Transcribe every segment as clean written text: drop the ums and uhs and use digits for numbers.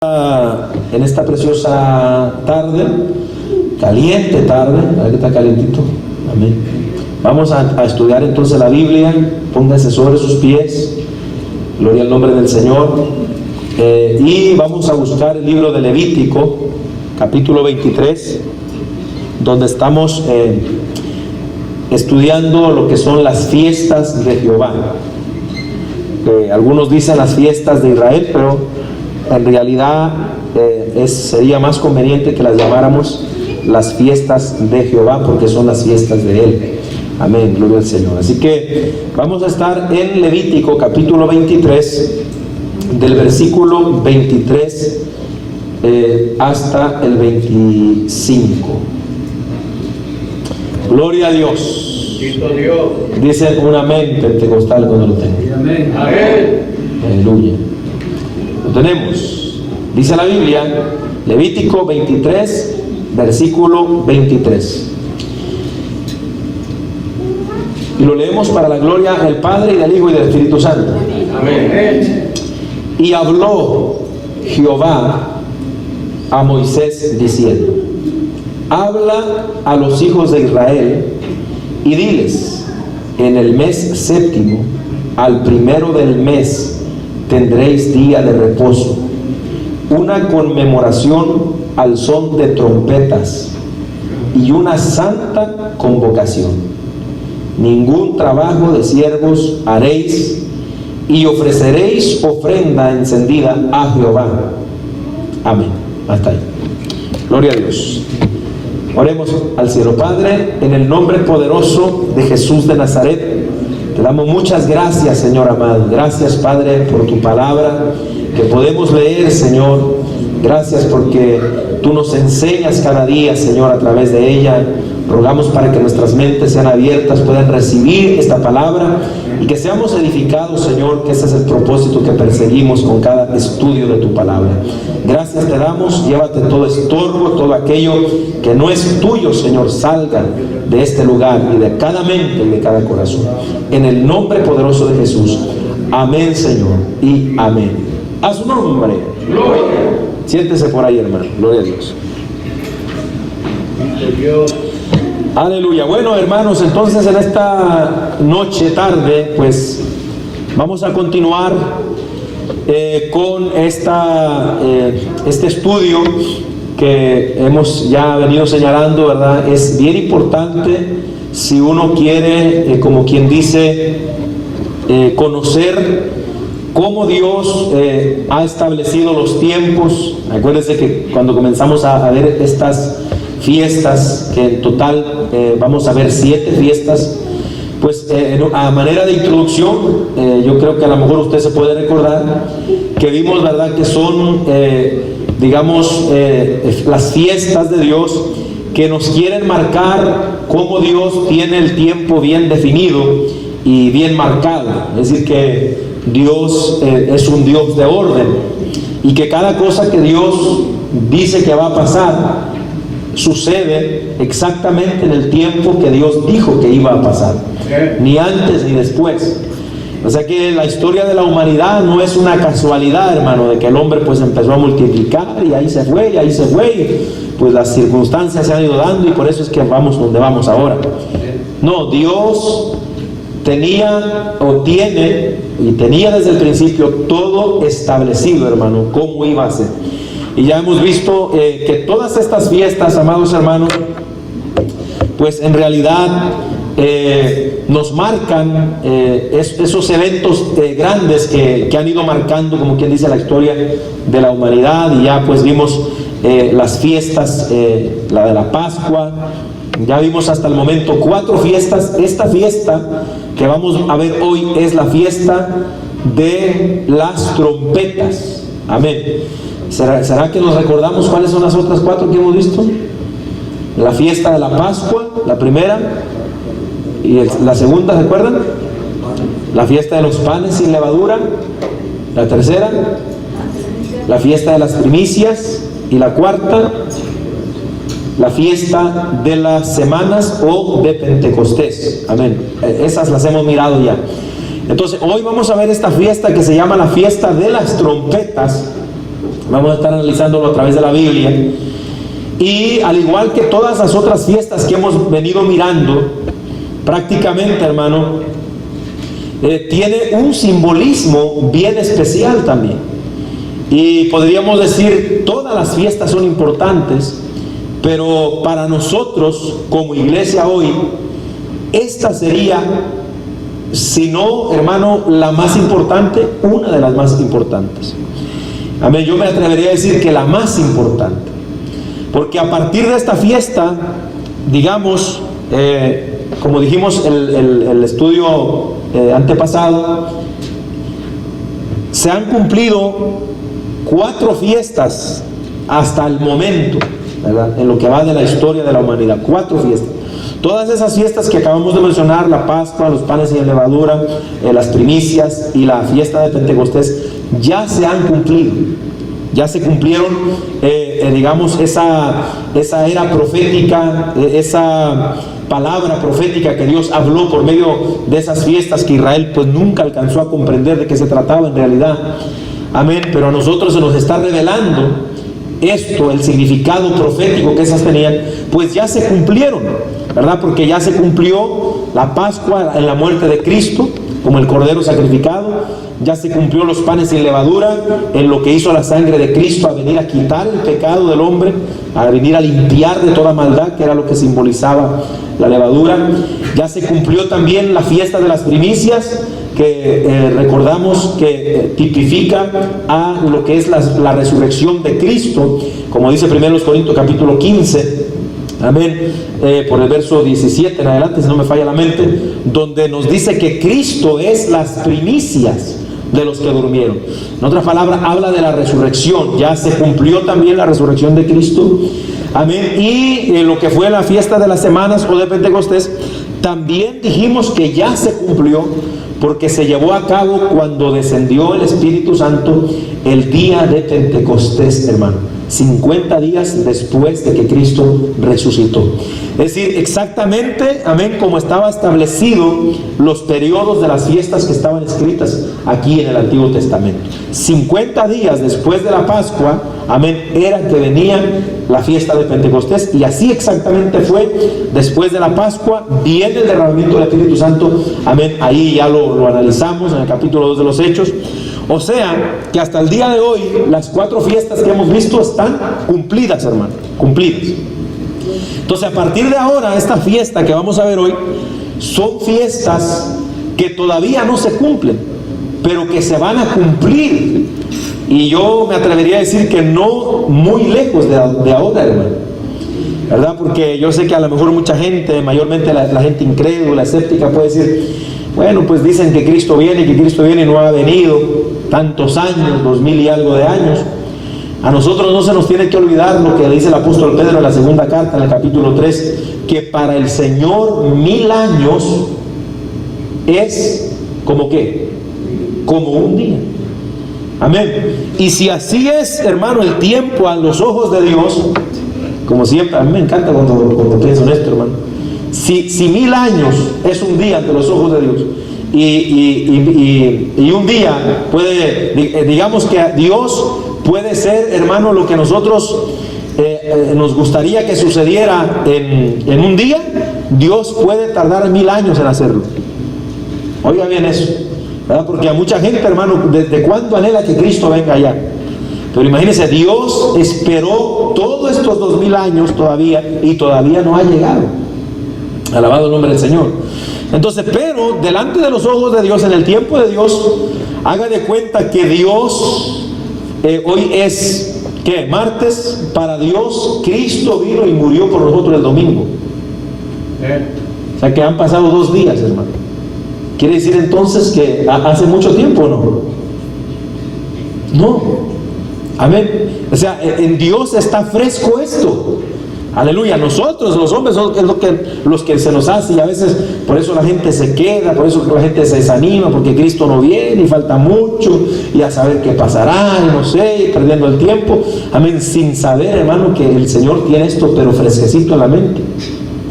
En esta preciosa tarde, caliente tarde, ¿verdad que está calientito? Amén. Vamos a estudiar entonces la Biblia. Póngase sobre sus pies, gloria al nombre del Señor, y vamos a buscar el libro de Levítico, capítulo 23, donde estamos estudiando lo que son las fiestas de Jehová. Algunos dicen las fiestas de Israel, pero en realidad sería más conveniente que las llamáramos las fiestas de Jehová, porque son las fiestas de Él. Amén, gloria al Señor. Así que vamos a estar en Levítico capítulo 23, del versículo 23 hasta el 25. Gloria a Dios. Dice un amén pentecostal cuando lo tenga. Amén. Aleluya. Lo tenemos. Dice la Biblia, Levítico 23, versículo 23. Y lo leemos para la gloria del Padre, y del Hijo, y del Espíritu Santo. Amén. Y habló Jehová a Moisés diciendo: habla a los hijos de Israel y diles: en el mes séptimo, al primero del mes, tendréis día de reposo, una conmemoración al son de trompetas y una santa convocación. Ningún trabajo de siervos haréis, y ofreceréis ofrenda encendida a Jehová. Amén. Hasta ahí. Gloria a Dios. Oremos al cielo. Padre, en el nombre poderoso de Jesús de Nazaret, te damos muchas gracias, Señor amado. Gracias, Padre, por tu palabra que podemos leer, Señor. Gracias porque tú nos enseñas cada día, Señor, a través de ella. Rogamos para que nuestras mentes sean abiertas, puedan recibir esta palabra y que seamos edificados, Señor, que ese es el propósito que perseguimos con cada estudio de tu palabra. Gracias te damos. Llévate todo estorbo, todo aquello que no es tuyo, Señor, salga de este lugar y de cada mente y de cada corazón. En el nombre poderoso de Jesús. Amén, Señor, y amén. A su nombre. Gloria. Siéntese por ahí, hermano. Gloria a Dios. Aleluya. Bueno, hermanos, entonces en esta noche, tarde, pues vamos a continuar con este estudio que hemos ya venido señalando, ¿verdad? Es bien importante si uno quiere, como quien dice, conocer cómo Dios ha establecido los tiempos. Acuérdense que cuando comenzamos a ver estas fiestas, que en total vamos a ver 7 fiestas, pues a manera de introducción, yo creo que a lo mejor usted se puede recordar que vimos, ¿verdad?, que son digamos las fiestas de Dios que nos quieren marcar cómo Dios tiene el tiempo bien definido y bien marcado. Es decir, que Dios es un Dios de orden, y que cada cosa que Dios dice que va a pasar sucede exactamente en el tiempo que Dios dijo que iba a pasar, ni antes ni después. O sea que la historia de la humanidad no es una casualidad, hermano, de que el hombre pues empezó a multiplicar y ahí se fue, y pues las circunstancias se han ido dando, y por eso es que vamos donde vamos ahora. No, Dios tenía o tiene, y tenía desde el principio todo establecido, hermano, cómo iba a ser. Y ya hemos visto que todas estas fiestas, amados hermanos, pues en realidad nos marcan esos eventos grandes que han ido marcando, como quien dice, la historia de la humanidad. Y ya pues vimos las fiestas, la de la Pascua. Ya vimos hasta el momento 4 fiestas. Esta fiesta que vamos a ver hoy es la fiesta de las trompetas. Amén. ¿Será que nos recordamos cuáles son las otras 4 que hemos visto? La fiesta de la Pascua, la primera, y la segunda, ¿se acuerdan? La fiesta de los panes sin levadura, la tercera, la fiesta de las primicias, y la cuarta, la fiesta de las semanas o de Pentecostés. Amén. Esas las hemos mirado ya. Entonces hoy vamos a ver esta fiesta que se llama la fiesta de las trompetas. Vamos a estar analizándolo a través de la Biblia. Y al igual que todas las otras fiestas que hemos venido mirando, prácticamente, hermano, tiene un simbolismo bien especial también. Y podríamos decir, todas las fiestas son importantes, pero para nosotros como iglesia hoy, esta sería, si no, hermano, la más importante, una de las más importantes. Amén. Yo me atrevería a decir que la más importante. Porque a partir de esta fiesta, digamos, como dijimos el estudio antepasado, se han cumplido 4 fiestas hasta el momento, ¿verdad? En lo que va de la historia de la humanidad, 4 fiestas. Todas esas fiestas que acabamos de mencionar, la Pascua, los panes sin levadura, las primicias y la fiesta de Pentecostés, ya se han cumplido. Ya se cumplieron, digamos, esa era profética, esa palabra profética que Dios habló por medio de esas fiestas que Israel pues nunca alcanzó a comprender de qué se trataba en realidad. Amén. Pero a nosotros se nos está revelando esto, el significado profético que esas tenían, pues ya se cumplieron, ¿verdad? Porque ya se cumplió la Pascua en la muerte de Cristo, como el Cordero sacrificado. Ya se cumplió los panes sin levadura en lo que hizo la sangre de Cristo a venir a quitar el pecado del hombre, a venir a limpiar de toda maldad, que era lo que simbolizaba la levadura. Ya se cumplió también la fiesta de las primicias, que recordamos que tipifica a lo que es la resurrección de Cristo, como dice 1 Corintios capítulo 15. Amén, por el verso 17 en adelante, si no me falla la mente, donde nos dice que Cristo es las primicias de los que durmieron. En otras palabras, habla de la resurrección. Ya se cumplió también la resurrección de Cristo. Amén. Y lo que fue la fiesta de las semanas o de Pentecostés, también dijimos que ya se cumplió, porque se llevó a cabo cuando descendió el Espíritu Santo el día de Pentecostés, hermano. 50 días después de que Cristo resucitó. Es decir, exactamente, amén, como estaba establecido los periodos de las fiestas que estaban escritas aquí en el Antiguo Testamento. 50 días después de la Pascua, amén, era que venía la fiesta de Pentecostés, y así exactamente fue. Después de la Pascua viene el derramamiento del Espíritu Santo, amén. Ahí ya lo analizamos en el capítulo 2 de los Hechos. O sea, que hasta el día de hoy, las 4 fiestas que hemos visto están cumplidas, hermano, cumplidas. Entonces, a partir de ahora, esta fiesta que vamos a ver hoy, son fiestas que todavía no se cumplen, pero que se van a cumplir. Y yo me atrevería a decir que no muy lejos de ahora, hermano, ¿verdad? Porque yo sé que a lo mejor mucha gente, mayormente la gente incrédula, escéptica, puede decir, bueno, pues dicen que Cristo viene y no ha venido tantos años, 2000 y algo de años. A nosotros no se nos tiene que olvidar lo que dice el apóstol Pedro en la segunda carta, en el capítulo 3, que para el Señor 1000 años es como ¿qué? Como un día. Amén. Y si así es, hermano, el tiempo a los ojos de Dios, como siempre, a mí me encanta cuando pienso en esto, hermano. Si 1000 años es un día ante los ojos de Dios, y un día puede, digamos que Dios puede ser, hermano, lo que nosotros nos gustaría que sucediera en un día, Dios puede tardar 1000 años en hacerlo. Oiga bien eso, ¿verdad? Porque a mucha gente, hermano, ¿desde cuándo anhela que Cristo venga ya? Pero imagínense, Dios esperó todos estos 2000 años todavía, y todavía no ha llegado. Alabado el nombre del Señor. Entonces, pero delante de los ojos de Dios, en el tiempo de Dios, haga de cuenta que Dios, hoy es, ¿qué? Martes. Para Dios, Cristo vino y murió por nosotros el domingo. O sea que han pasado 2 días, hermano. ¿Quiere decir entonces que hace mucho tiempo o no? No. Amén. O sea, en Dios está fresco esto. Aleluya. Nosotros los hombres son los que se nos hace, y a veces por eso la gente se queda, por eso la gente se desanima, porque Cristo no viene y falta mucho, y a saber qué pasará, y no sé, y perdiendo el tiempo. Amén. Sin saber, hermano, que el Señor tiene esto pero fresquecito en la mente.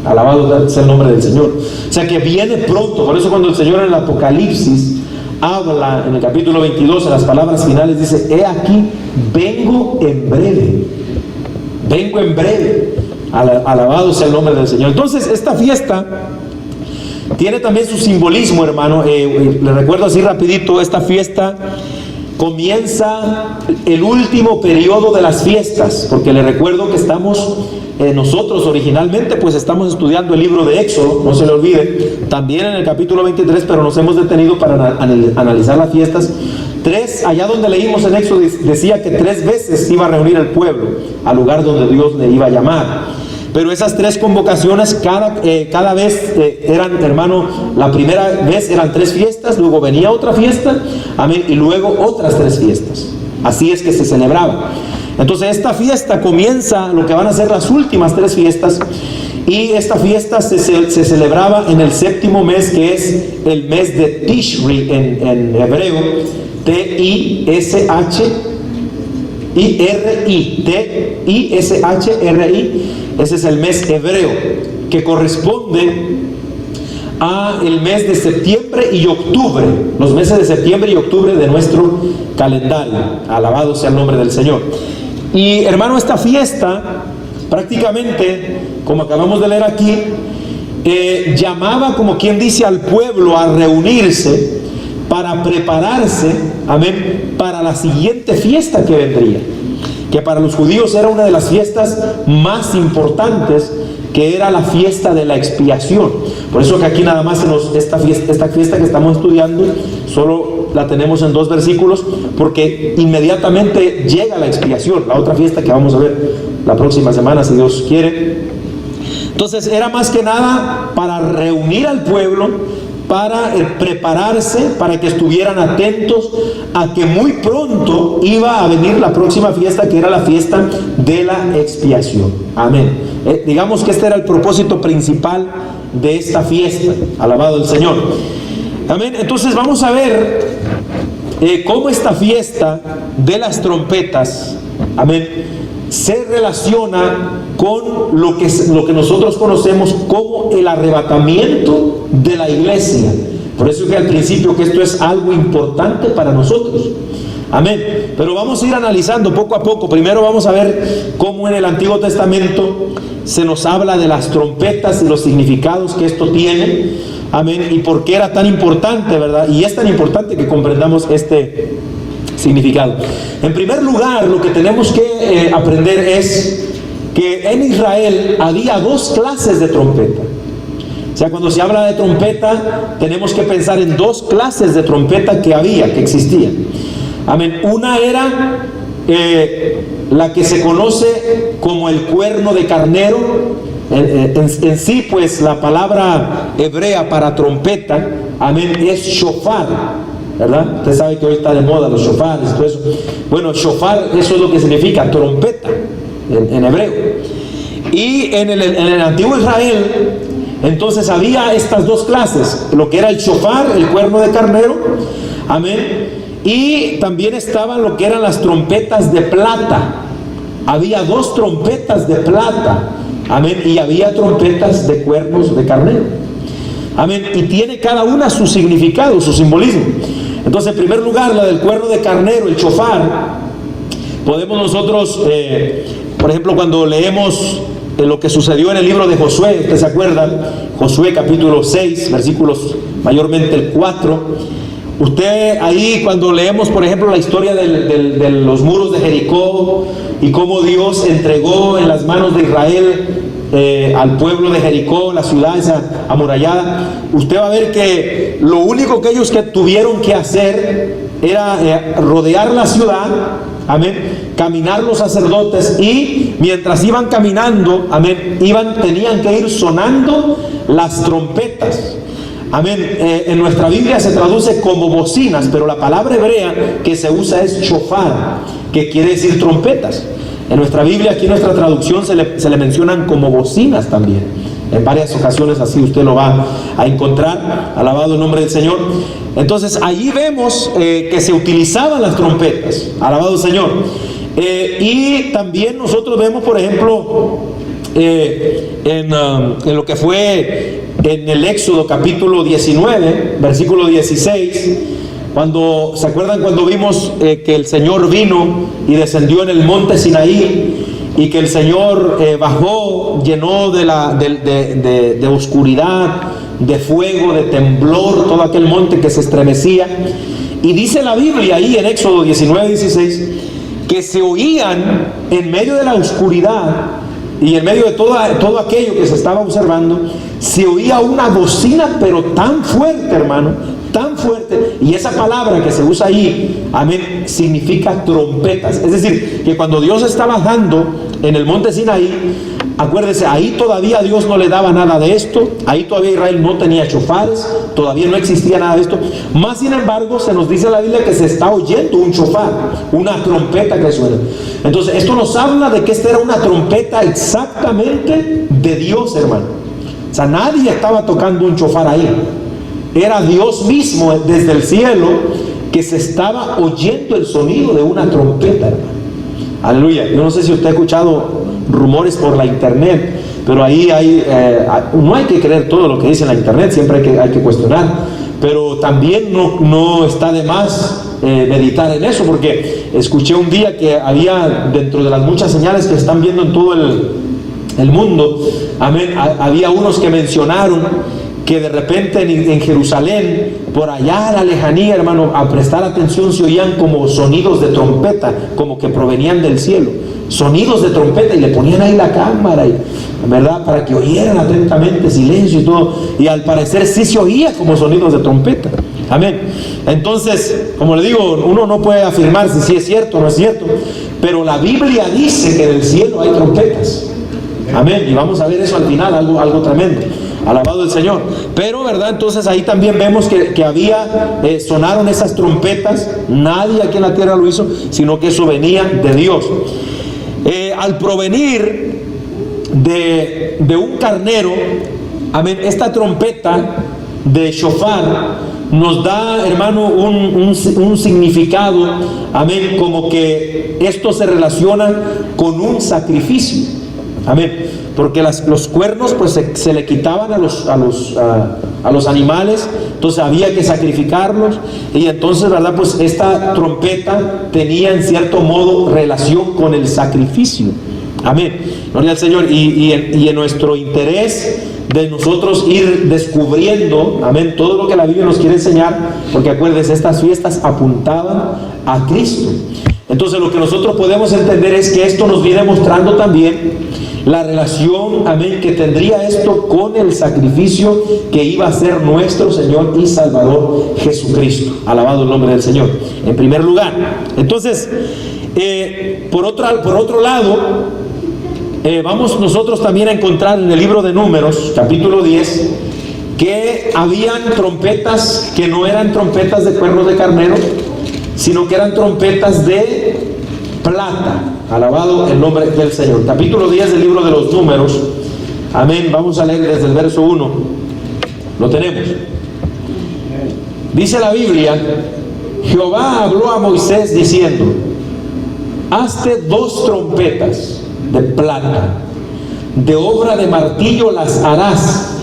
Alabado sea el nombre del Señor. O sea que viene pronto. Por eso cuando el Señor en el Apocalipsis habla en el capítulo 22, en las palabras finales, dice: he aquí, vengo en breve. Vengo en breve. Alabado sea el nombre del Señor. Entonces, esta fiesta tiene también su simbolismo, hermano. Le recuerdo así rapidito, esta fiesta comienza el último periodo de las fiestas, porque le recuerdo que estamos, nosotros originalmente pues estamos estudiando el libro de Éxodo, no se le olvide, también en el capítulo 23, pero nos hemos detenido para analizar las fiestas. Allá donde leímos en Éxodo, decía que 3 veces iba a reunir el pueblo al lugar donde Dios le iba a llamar. Pero esas 3 convocaciones cada vez eran, hermano, la primera vez eran 3 fiestas, luego venía otra fiesta, amén, y luego otras 3 fiestas. Así es que se celebraba. Entonces esta fiesta comienza lo que van a ser las últimas 3 fiestas, y esta fiesta se celebraba en el 7º mes, que es el mes de Tishri en hebreo, Tishri, ese es el mes hebreo, que corresponde a el mes de septiembre y octubre, los meses de septiembre y octubre de nuestro calendario. Alabado sea el nombre del Señor. Y hermano, esta fiesta prácticamente, como acabamos de leer aquí, llamaba, como quien dice, al pueblo a reunirse para prepararse, amén, para la siguiente fiesta que vendría, que para los judíos era una de las fiestas más importantes, que era la fiesta de la expiación. Por eso que aquí nada más esta fiesta que estamos estudiando solo la tenemos en 2 versículos, porque inmediatamente llega la expiación, la otra fiesta que vamos a ver la próxima semana, si Dios quiere. Entonces era más que nada para reunir al pueblo, para prepararse, para que estuvieran atentos a que muy pronto iba a venir la próxima fiesta, que era la fiesta de la expiación. Amén. Digamos que este era el propósito principal de esta fiesta. Alabado el Señor. Amén. Entonces vamos a ver cómo esta fiesta de las trompetas, amén, se relaciona con lo que nosotros conocemos como el arrebatamiento de la iglesia. Por eso que al principio que esto es algo importante para nosotros. Amén. Pero vamos a ir analizando poco a poco. Primero vamos a ver cómo en el Antiguo Testamento se nos habla de las trompetas y los significados que esto tiene. Amén. Y por qué era tan importante, ¿verdad? Y es tan importante que comprendamos este significado. En primer lugar, lo que tenemos que aprender es que en Israel había 2 clases de trompeta. O sea, cuando se habla de trompeta, tenemos que pensar en 2 clases de trompeta que existían. Amén. Una era la que se conoce como el cuerno de carnero. En sí, pues la palabra hebrea para trompeta, amén, es shofar, ¿verdad? Usted sabe que hoy está de moda los shofares, todo eso. Bueno, shofar, eso es lo que significa trompeta en hebreo. Y en el antiguo Israel, entonces había estas 2 clases, lo que era el shofar, el cuerno de carnero, amén, y también estaban lo que eran las trompetas de plata. Había 2 trompetas de plata, amén, y había trompetas de cuernos de carnero, amén, y tiene cada una su significado, su simbolismo. Entonces, en primer lugar, la del cuerno de carnero, el shofar, podemos nosotros, por ejemplo, cuando leemos lo que sucedió en el libro de Josué, ¿usted se acuerda? Josué capítulo 6, versículos mayormente el 4. Usted ahí, cuando leemos, por ejemplo, la historia de los muros de Jericó y cómo Dios entregó en las manos de Israel al pueblo de Jericó, la ciudad esa amurallada, usted va a ver que lo único que ellos tuvieron que hacer era rodear la ciudad, amén, caminar los sacerdotes, y mientras iban caminando, amén, tenían que ir sonando las trompetas. Amén. En nuestra Biblia se traduce como bocinas, pero la palabra hebrea que se usa es shofar, que quiere decir trompetas. En nuestra Biblia, aquí en nuestra traducción, se le mencionan como bocinas también. En varias ocasiones así usted lo va a encontrar. Alabado el nombre del Señor. Entonces allí vemos que se utilizaban las trompetas. Alabado el Señor. Y también nosotros vemos, por ejemplo, en lo que fue en el Éxodo capítulo 19, versículo 16, ¿Se acuerdan cuando vimos que el Señor vino y descendió en el monte Sinaí? Y que el Señor bajó, llenó de oscuridad, de fuego, de temblor, todo aquel monte que se estremecía. Y dice la Biblia ahí en Éxodo 19:16, que se oían en medio de la oscuridad y en medio de todo aquello que se estaba observando, se oía una bocina, pero tan fuerte, hermano, tan fuerte. Y esa palabra que se usa ahí, amén, significa trompetas. Es decir, que cuando Dios está bajando en el monte Sinaí, acuérdese, ahí todavía Dios no le daba nada de esto, ahí todavía Israel no tenía chofares, todavía no existía nada de esto. Más sin embargo, se nos dice en la Biblia que se está oyendo un chofar, una trompeta que suena. Entonces, esto nos habla de que esta era una trompeta exactamente de Dios, hermano. O sea, nadie estaba tocando un chofar ahí. Era Dios mismo desde el cielo que se estaba oyendo el sonido de una trompeta, hermano. Aleluya. Yo no sé si usted ha escuchado rumores por la internet, pero ahí no hay que creer todo lo que dice en la internet, siempre hay que cuestionar, pero también no está de más meditar en eso, porque escuché un día que había, dentro de las muchas señales que están viendo en todo el mundo, amén, había unos que mencionaron que de repente en Jerusalén, por allá a la lejanía, hermano, a prestar atención, se oían como sonidos de trompeta, como que provenían del cielo, sonidos de trompeta, y le ponían ahí la cámara, ¿verdad?, para que oyeran atentamente, silencio y todo, y al parecer sí se oía como sonidos de trompeta. Amén. Entonces, como le digo, uno no puede afirmar si es cierto o no es cierto, pero la Biblia dice que del cielo hay trompetas. Amén. Y vamos a ver eso al final, algo tremendo. Alabado el Señor. Pero, ¿verdad? Entonces ahí también vemos que sonaron esas trompetas. Nadie aquí en la tierra lo hizo, sino que eso venía de Dios. Al provenir de un carnero, amén, esta trompeta de shofar nos da, hermano, un significado, amén, como que esto se relaciona con un sacrificio. Amén. Porque los cuernos pues se le quitaban a los animales, entonces había que sacrificarlos, y entonces, ¿verdad?, pues esta trompeta tenía en cierto modo relación con el sacrificio. Amén. Gloria al Señor. Y en nuestro interés de nosotros ir descubriendo, amén, todo lo que la Biblia nos quiere enseñar, porque acuérdense, estas fiestas apuntaban a Cristo. Entonces lo que nosotros podemos entender es que esto nos viene mostrando también la relación, amén, que tendría esto con el sacrificio que iba a ser nuestro Señor y Salvador Jesucristo. Alabado el nombre del Señor, en primer lugar. Entonces, por otro lado, vamos nosotros también a encontrar en el libro de Números, capítulo 10, que habían trompetas que no eran trompetas de cuernos de carnero, sino que eran trompetas de plata. Alabado el nombre del Señor. Capítulo 10 del libro de los Números. Amén. Vamos a leer desde el verso 1. Lo tenemos. Dice la Biblia: Jehová habló a Moisés diciendo: hazte 2 trompetas de plata, de obra de martillo las harás,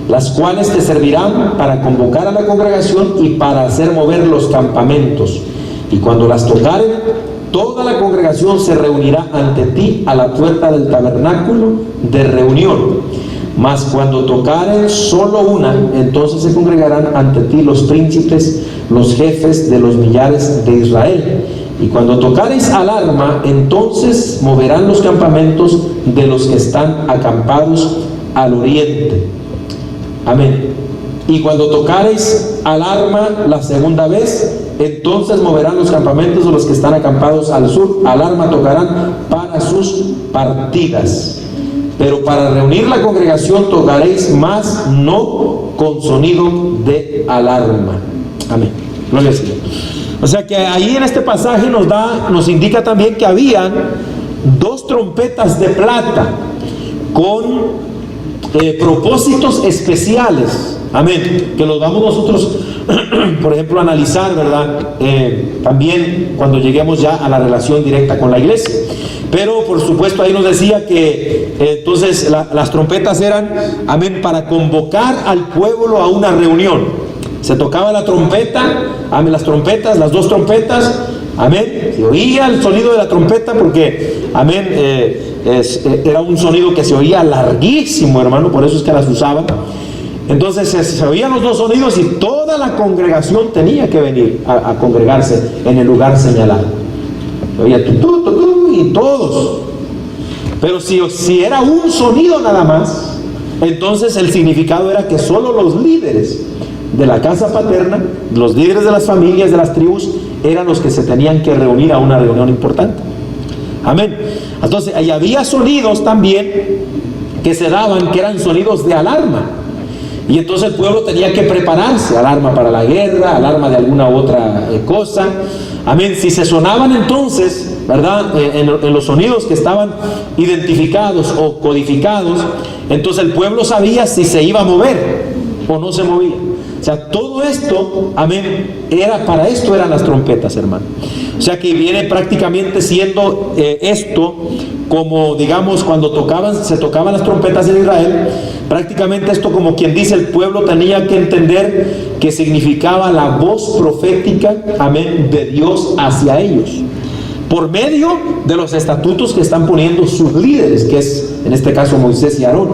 las cuales te servirán para convocar a la congregación y para hacer mover los campamentos. Y cuando las tocaren, toda la congregación se reunirá ante ti a la puerta del tabernáculo de reunión. Mas cuando tocaren solo una, entonces se congregarán ante ti los príncipes, los jefes de los millares de Israel. Y cuando tocareis alarma, entonces moverán los campamentos de los que están acampados al oriente. Amén. Y cuando tocareis alarma la segunda vez, entonces moverán los campamentos de los que están acampados al sur. Alarma tocarán para sus partidas. Pero para reunir la congregación tocaréis, más no con sonido de alarma. Amén. Gloria al Señor. O sea que ahí en este pasaje nos indica también que habían 2 trompetas de plata con propósitos especiales. Amén. Que los vamos nosotros, por ejemplo, a analizar, ¿verdad? También cuando lleguemos ya a la relación directa con la iglesia. Pero por supuesto ahí nos decía que entonces las trompetas eran, amén, para convocar al pueblo a una reunión. Se tocaba la trompeta, amén, las trompetas, las dos trompetas, amén. Se oía el sonido de la trompeta porque, amén, era un sonido que se oía larguísimo, hermano, por eso es que las usaban. Entonces se oían los dos sonidos y toda la congregación tenía que venir a congregarse en el lugar señalado. Se oía tutú, tutú, y todos. Pero si era un sonido nada más, entonces el significado era que solo los líderes de la casa paterna, los líderes de las familias, de las tribus, eran los que se tenían que reunir a una reunión importante. Amén. Entonces, ahí había sonidos también que se daban, que eran sonidos de alarma. Y entonces el pueblo tenía que prepararse, alarma para la guerra, alarma de alguna otra cosa. Amén. Si se sonaban entonces, ¿verdad? En los sonidos que estaban identificados o codificados, entonces el pueblo sabía si se iba a mover o no se movía. O sea, todo esto, amén, para esto eran las trompetas, hermano. O sea que viene prácticamente siendo esto como, digamos, cuando se tocaban las trompetas en Israel, prácticamente esto como quien dice, el pueblo tenía que entender que significaba la voz profética, amén, de Dios hacia ellos, por medio de los estatutos que están poniendo sus líderes, que es en este caso Moisés y Aarón.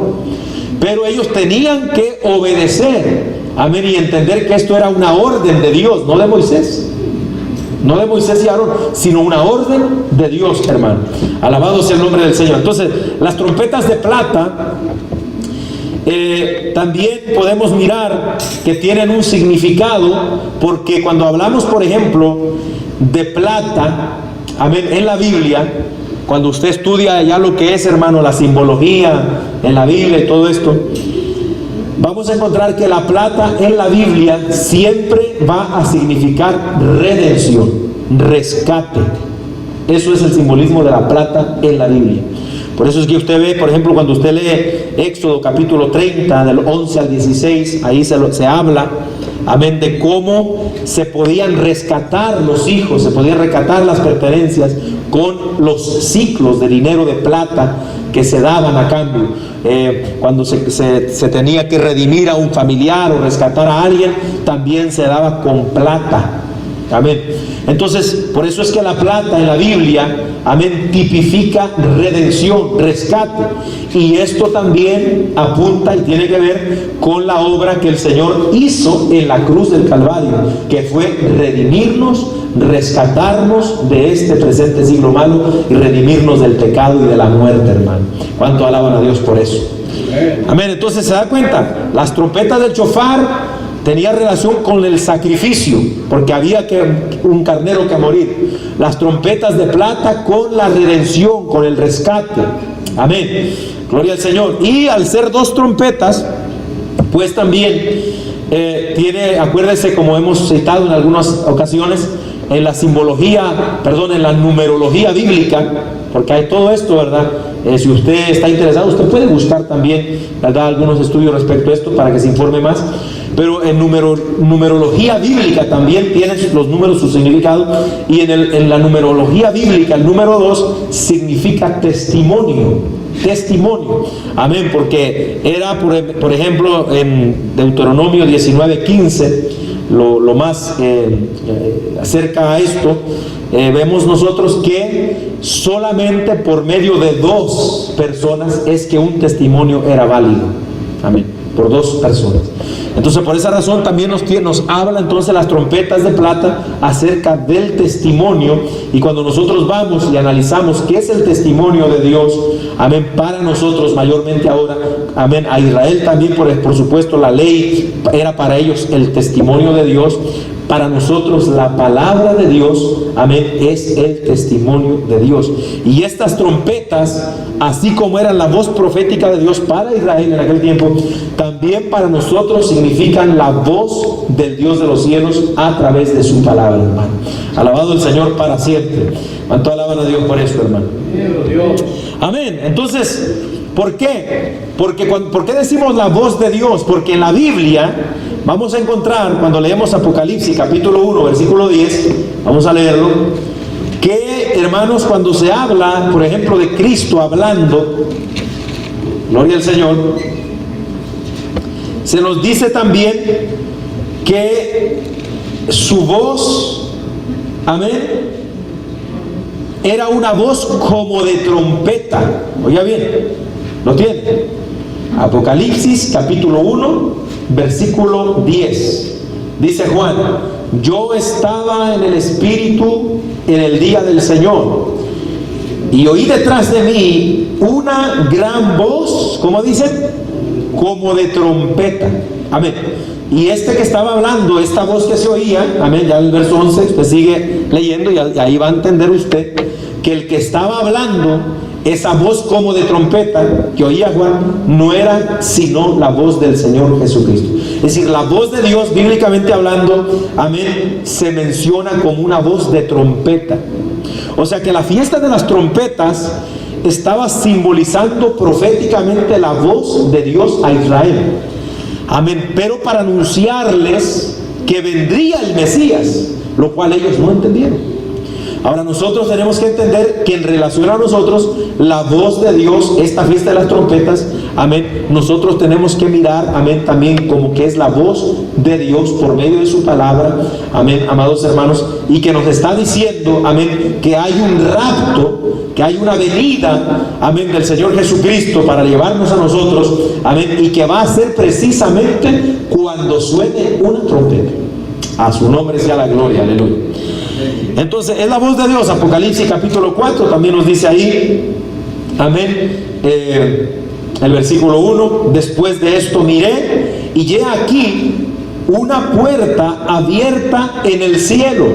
Pero ellos tenían que obedecer, amén, y entender que esto era una orden de Dios, no de Moisés. No de Moisés y Aarón, sino una orden de Dios, hermano. Alabado sea el nombre del Señor. Entonces, las trompetas de plata también podemos mirar que tienen un significado, porque cuando hablamos, por ejemplo, de plata, amén, en la Biblia, cuando usted estudia ya lo que es, hermano, la simbología en la Biblia y todo esto, vamos a encontrar que la plata en la Biblia siempre va a significar redención, rescate. Eso es el simbolismo de la plata en la Biblia. Por eso es que usted ve, por ejemplo, cuando usted lee Éxodo capítulo 30, del 11 al 16, ahí se habla, amén, de cómo se podían rescatar los hijos, se podían rescatar las pertenencias con los ciclos de dinero de plata que se daban a cambio. Cuando se tenía que redimir a un familiar o rescatar a alguien, también se daba con plata. Amén. Entonces, por eso es que la plata en la Biblia, amén, tipifica redención, rescate. Y esto también apunta y tiene que ver con la obra que el Señor hizo en la cruz del Calvario, que fue redimirnos, rescatarnos de este presente siglo malo y redimirnos del pecado y de la muerte, hermano. ¿Cuánto alaban a Dios por eso? Amén. Entonces, ¿se da cuenta? Las trompetas del shofar tenía relación con el sacrificio, porque había un carnero que morir. Las trompetas de plata con la redención, con el rescate. Amén. Gloria al Señor. Y al ser dos trompetas, pues también tiene, acuérdese, como hemos citado en algunas ocasiones, en la simbología, en la numerología bíblica, porque hay todo esto, ¿verdad? Si usted está interesado, usted puede buscar también, ¿verdad?, algunos estudios respecto a esto para que se informe más. Pero en numerología bíblica también tienen los números su significado, y en la numerología bíblica el número 2 significa testimonio. Amén, porque era, por ejemplo, en Deuteronomio 19:15, lo más acerca a esto, vemos nosotros que solamente por medio de dos personas es que un testimonio era válido. Amén, por dos personas. Entonces, por esa razón también nos habla entonces las trompetas de plata acerca del testimonio. Y cuando nosotros vamos y analizamos qué es el testimonio de Dios, amén, para nosotros mayormente ahora, amén, a Israel también, por supuesto, la ley era para ellos el testimonio de Dios. Para nosotros la palabra de Dios, amén, es el testimonio de Dios. Y estas trompetas, así como eran la voz profética de Dios para Israel en aquel tiempo, también para nosotros significan la voz del Dios de los cielos a través de su palabra, hermano. Alabado el Señor para siempre. ¿Cuánto alaban a Dios por eso, hermano? Amén. Entonces, ¿por qué? ¿Por qué decimos la voz de Dios? Porque en la Biblia vamos a encontrar, cuando leemos Apocalipsis capítulo 1, versículo 10, vamos a leerlo, que, hermanos, cuando se habla, por ejemplo, de Cristo hablando, gloria al Señor, se nos dice también que su voz, amén, era una voz como de trompeta. Oiga bien, ¿lo tiene? Apocalipsis capítulo 1, versículo 10. Dice Juan: yo estaba en el Espíritu en el día del Señor, y oí detrás de mí una gran voz, ¿cómo dice? Como de trompeta. Amén. Y que estaba hablando, esta voz que se oía, amén, ya en el verso 11, usted sigue leyendo y ahí va a entender usted que el que estaba hablando, esa voz como de trompeta que oía Juan, no era sino la voz del Señor Jesucristo. Es decir, la voz de Dios, bíblicamente hablando, amén, se menciona como una voz de trompeta. O sea que la fiesta de las trompetas estaba simbolizando proféticamente la voz de Dios a Israel. Amén, pero para anunciarles que vendría el Mesías, lo cual ellos no entendieron. Ahora nosotros tenemos que entender que en relación a nosotros, la voz de Dios, esta fiesta de las trompetas, amén, nosotros tenemos que mirar, amén, también como que es la voz de Dios por medio de su palabra, amén, amados hermanos, y que nos está diciendo, amén, que hay un rapto, que hay una venida, amén, del Señor Jesucristo para llevarnos a nosotros, amén, y que va a ser precisamente cuando suene una trompeta. A su nombre sea la gloria, aleluya. Entonces es la voz de Dios. Apocalipsis capítulo 4 también nos dice ahí, amén, el versículo 1: después de esto miré, y he aquí una puerta abierta en el cielo,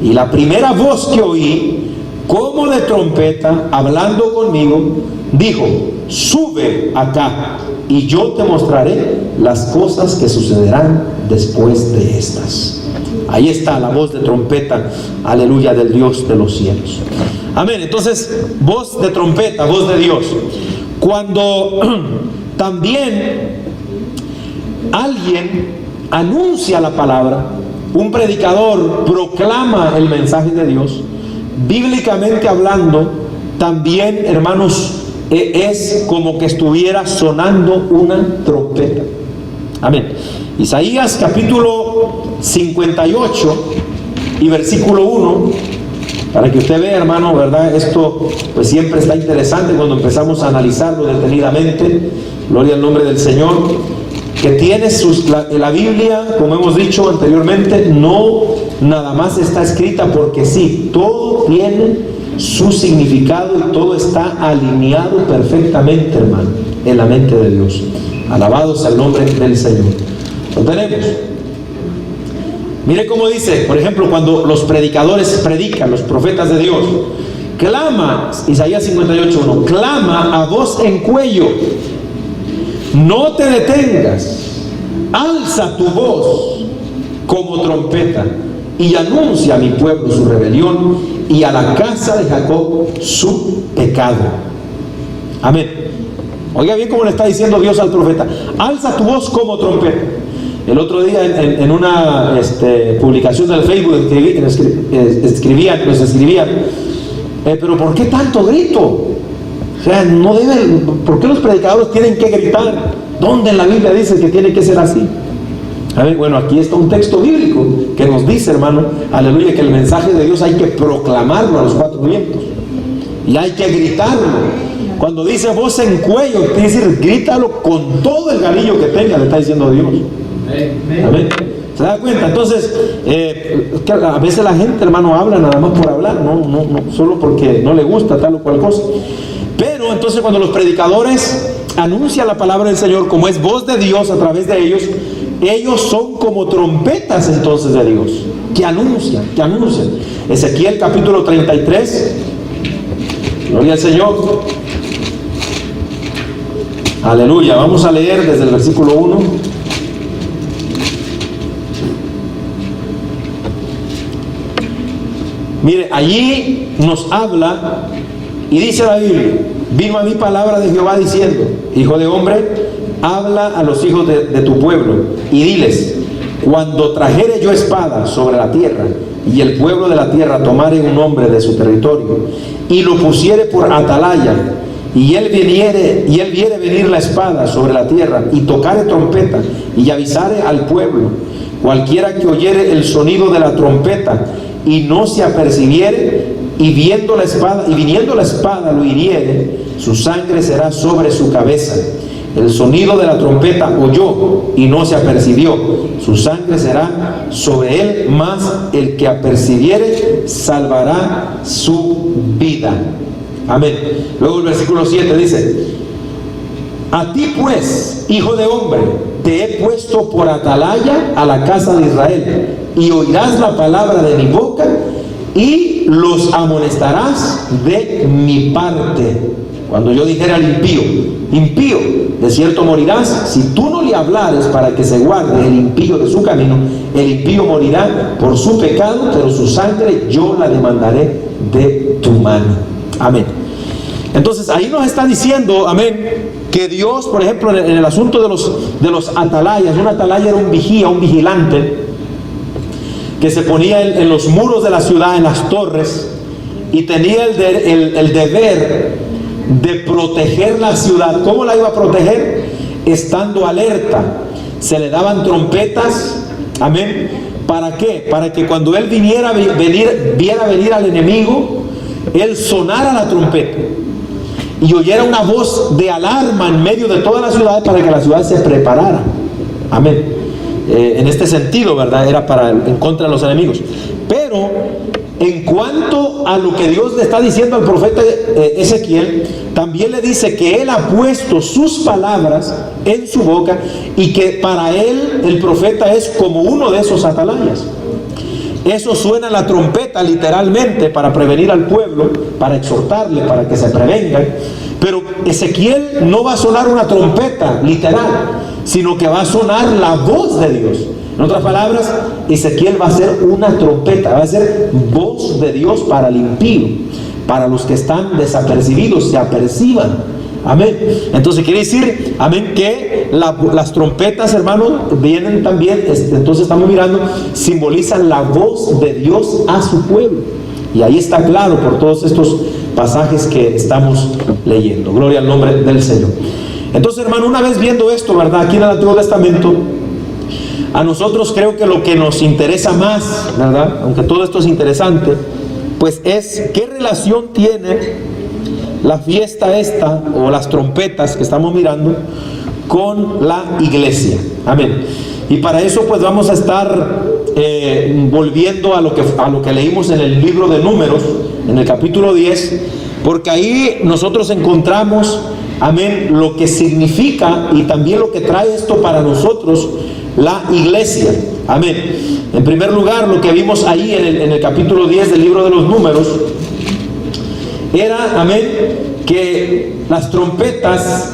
y la primera voz que oí, como de trompeta, hablando conmigo, dijo: sube acá, y yo te mostraré las cosas que sucederán después de estas. Ahí está la voz de trompeta, aleluya, del Dios de los cielos. Amén. Entonces, voz de trompeta, voz de Dios. Cuando también alguien anuncia la palabra, un predicador proclama el mensaje de Dios, bíblicamente hablando, también, hermanos, es como que estuviera sonando una trompeta. Amén. Isaías capítulo 58 y versículo 1, para que usted vea, hermano, ¿verdad? Esto pues siempre está interesante cuando empezamos a analizarlo detenidamente. Gloria al nombre del Señor. Que tiene la Biblia, como hemos dicho anteriormente, no nada más está escrita porque sí, todo tiene su significado y todo está alineado perfectamente, hermano, en la mente de Dios. Alabado sea el nombre del Señor. Lo tenemos. Mire cómo dice, por ejemplo, cuando los predicadores predican, los profetas de Dios, clama, Isaías 58:1, clama a voz en cuello, no te detengas, alza tu voz como trompeta y anuncia a mi pueblo su rebelión y a la casa de Jacob su pecado. Amén. Oiga bien cómo le está diciendo Dios al profeta: alza tu voz como trompeta. El otro día en una publicación del Facebook nos escribían, pero ¿por qué tanto grito? O sea, no deben, ¿por qué los predicadores tienen que gritar? ¿Dónde en la Biblia dice que tiene que ser así? A ver, bueno, aquí está un texto bíblico que nos dice, hermano, aleluya, que el mensaje de Dios hay que proclamarlo a los cuatro vientos y hay que gritarlo. Cuando dice voz en cuello, quiere decir grítalo con todo el galillo que tenga, le está diciendo Dios. Amén. ¿Se da cuenta? Entonces, que a veces la gente, hermano, habla nada más por hablar, no solo porque no le gusta tal o cual cosa. Pero entonces cuando los predicadores anuncian la palabra del Señor, como es voz de Dios a través de ellos, ellos son como trompetas entonces de Dios, que anuncian. Ezequiel capítulo 33, gloria al Señor. Aleluya, vamos a leer desde el versículo 1. Mire, allí nos habla y dice la Biblia: vino a mí palabra de Jehová diciendo: hijo de hombre, habla a los hijos de tu pueblo y diles: cuando trajere yo espada sobre la tierra y el pueblo de la tierra tomare un hombre de su territorio y lo pusiere por atalaya, y él viere venir la espada sobre la tierra y tocare trompeta y avisare al pueblo, Cualquiera que oyere el sonido de la trompeta y no se apercibiere, y viniendo la espada lo hiriere, su sangre será sobre su cabeza. El sonido de la trompeta oyó y no se apercibió, su sangre será sobre él, mas el que apercibiere salvará su vida. Amén. Luego el versículo 7 dice: a ti pues, hijo de hombre, te he puesto por atalaya a la casa de Israel, y oirás la palabra de mi boca, y los amonestarás de mi parte. Cuando yo dijera al impío: impío, de cierto morirás, si tú no le hablares para que se guarde el impío de su camino, el impío morirá por su pecado, pero su sangre yo la demandaré de tu mano. Amén. Entonces ahí nos está diciendo, amén, que Dios, por ejemplo, en el asunto de los atalayas, un atalaya era un vigía, un vigilante, que se ponía en los muros de la ciudad, en las torres, y tenía el deber de proteger la ciudad. ¿Cómo la iba a proteger? Estando alerta. Se le daban trompetas, amén. ¿Para qué? Para que cuando él viera venir al enemigo, él sonara la trompeta y oyera una voz de alarma en medio de toda la ciudad, para que la ciudad se preparara. Amén. En este sentido, ¿verdad? Era en contra de los enemigos. Pero en cuanto a lo que Dios le está diciendo al profeta Ezequiel, también le dice que él ha puesto sus palabras en su boca, y que para él el profeta es como uno de esos atalayas. Eso suena la trompeta literalmente para prevenir al pueblo, para exhortarle, para que se prevengan. Pero Ezequiel no va a sonar una trompeta literal, sino que va a sonar la voz de Dios. En otras palabras, Ezequiel va a ser una trompeta, va a ser voz de Dios para el impío, para los que están desapercibidos, se aperciban. Amén. Entonces quiere decir, amén, que las trompetas, hermanos, vienen también, entonces estamos mirando, simbolizan la voz de Dios a su pueblo. Y ahí está claro por todos estos pasajes que estamos leyendo. Gloria al nombre del Señor. Entonces, hermano, una vez viendo esto, ¿verdad? Aquí en el Antiguo Testamento, a nosotros creo que lo que nos interesa más, ¿verdad? Aunque todo esto es interesante, pues es qué relación tiene la fiesta esta, o las trompetas que estamos mirando, con la iglesia. Amén. Y para eso pues vamos a estar volviendo a lo que leímos en el libro de Números, en el capítulo 10, porque ahí nosotros encontramos, amén, lo que significa y también lo que trae esto para nosotros la iglesia. Amén. En primer lugar, lo que vimos ahí en el capítulo 10 del libro de los Números era, amén, que las trompetas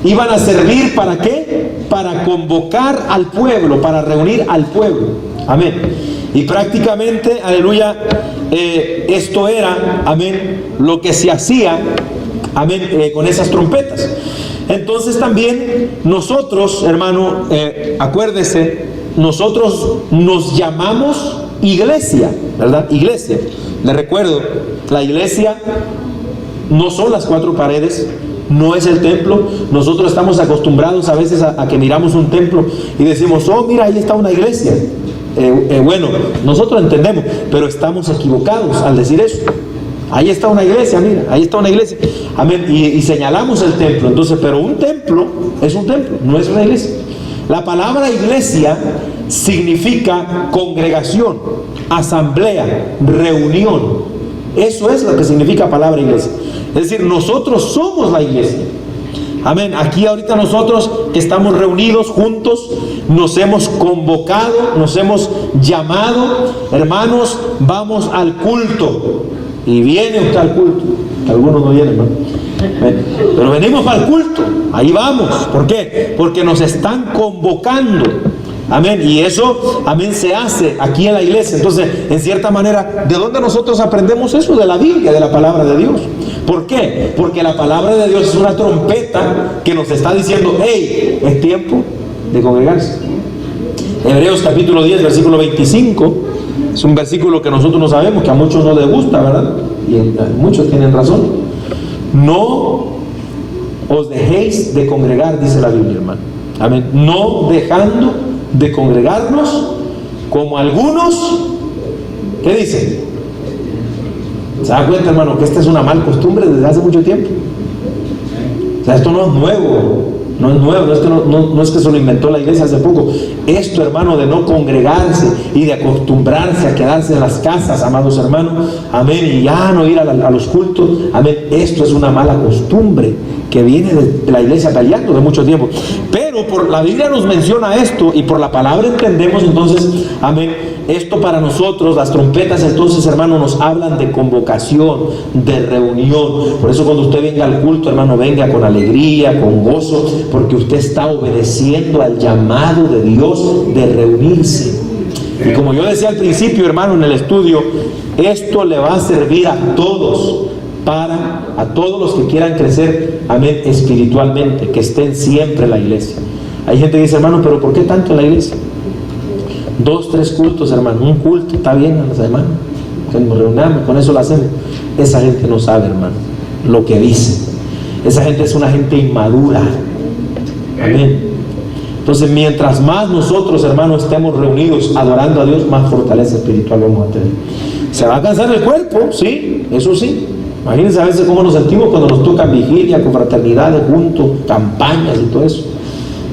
iban a servir ¿para qué? Para convocar al pueblo, para reunir al pueblo. Amén. Y prácticamente, aleluya, esto era, amén, lo que se hacía, amén, con esas trompetas. Entonces también nosotros, hermano, acuérdese, nosotros nos llamamos iglesia, ¿verdad? Iglesia. Les recuerdo, la iglesia no son las cuatro paredes, no es el templo. Nosotros estamos acostumbrados a veces a que miramos un templo y decimos: oh, mira, ahí está una iglesia. Bueno, nosotros entendemos, pero estamos equivocados al decir eso. Ahí está una iglesia, mira, ahí está una iglesia. Amén. Y señalamos el templo. Entonces, pero un templo es un templo, no es una iglesia. La palabra iglesia significa congregación, asamblea, reunión. Eso es lo que significa palabra iglesia. Es decir, nosotros somos la iglesia. Amén. Aquí ahorita nosotros que estamos reunidos juntos, nos hemos convocado, nos hemos llamado: hermanos, vamos al culto. Y viene usted al culto. Algunos no vienen, ¿no? Pero venimos al culto, ahí vamos. ¿Por qué? Porque nos están convocando. Amén. Y eso, amén, se hace aquí en la iglesia. Entonces, en cierta manera, ¿de dónde nosotros aprendemos eso? De la Biblia, de la palabra de Dios. ¿Por qué? Porque la palabra de Dios es una trompeta que nos está diciendo: hey, es tiempo de congregarse. Hebreos capítulo 10, versículo 25. Es un versículo que nosotros no sabemos, que a muchos no les gusta, ¿verdad? Y muchos tienen razón. No os dejéis de congregar, dice la Biblia, hermano. Amén. No dejando de congregarnos, como algunos, ¿qué dice? ¿Se da cuenta, hermano, que esta es una mala costumbre desde hace mucho tiempo? O sea, esto no es nuevo. No es nuevo, no es que se lo inventó la iglesia hace poco. Esto, hermano, de no congregarse y de acostumbrarse a quedarse en las casas, amados hermanos, amén, y ya no ir a los cultos, amén, esto es una mala costumbre que viene de la iglesia peleando de mucho tiempo. Pero por la Biblia nos menciona esto y por la palabra entendemos entonces, amén, esto para nosotros, las trompetas entonces, hermano, nos hablan de convocación, de reunión. Por eso cuando usted venga al culto, hermano, venga con alegría, con gozo, porque usted está obedeciendo al llamado de Dios de reunirse. Y como yo decía al principio, hermano, en el estudio, esto le va a servir a todos, a todos los que quieran crecer, amén, espiritualmente, que estén siempre en la iglesia. Hay gente que dice, hermano, pero ¿por qué tanto en la iglesia? 2, 3 cultos, hermano, un culto está bien a la semana, que nos reunamos, con eso lo hacemos. Esa gente no sabe, hermano, lo que dice. Esa gente es una gente inmadura. Amén. Entonces, mientras más nosotros, hermanos, estemos reunidos adorando a Dios, más fortaleza espiritual vamos a tener. ¿Se va a cansar el cuerpo? Sí, eso sí. Imagínense a veces cómo nos sentimos cuando nos tocan vigilia, confraternidades juntos, campañas y todo eso.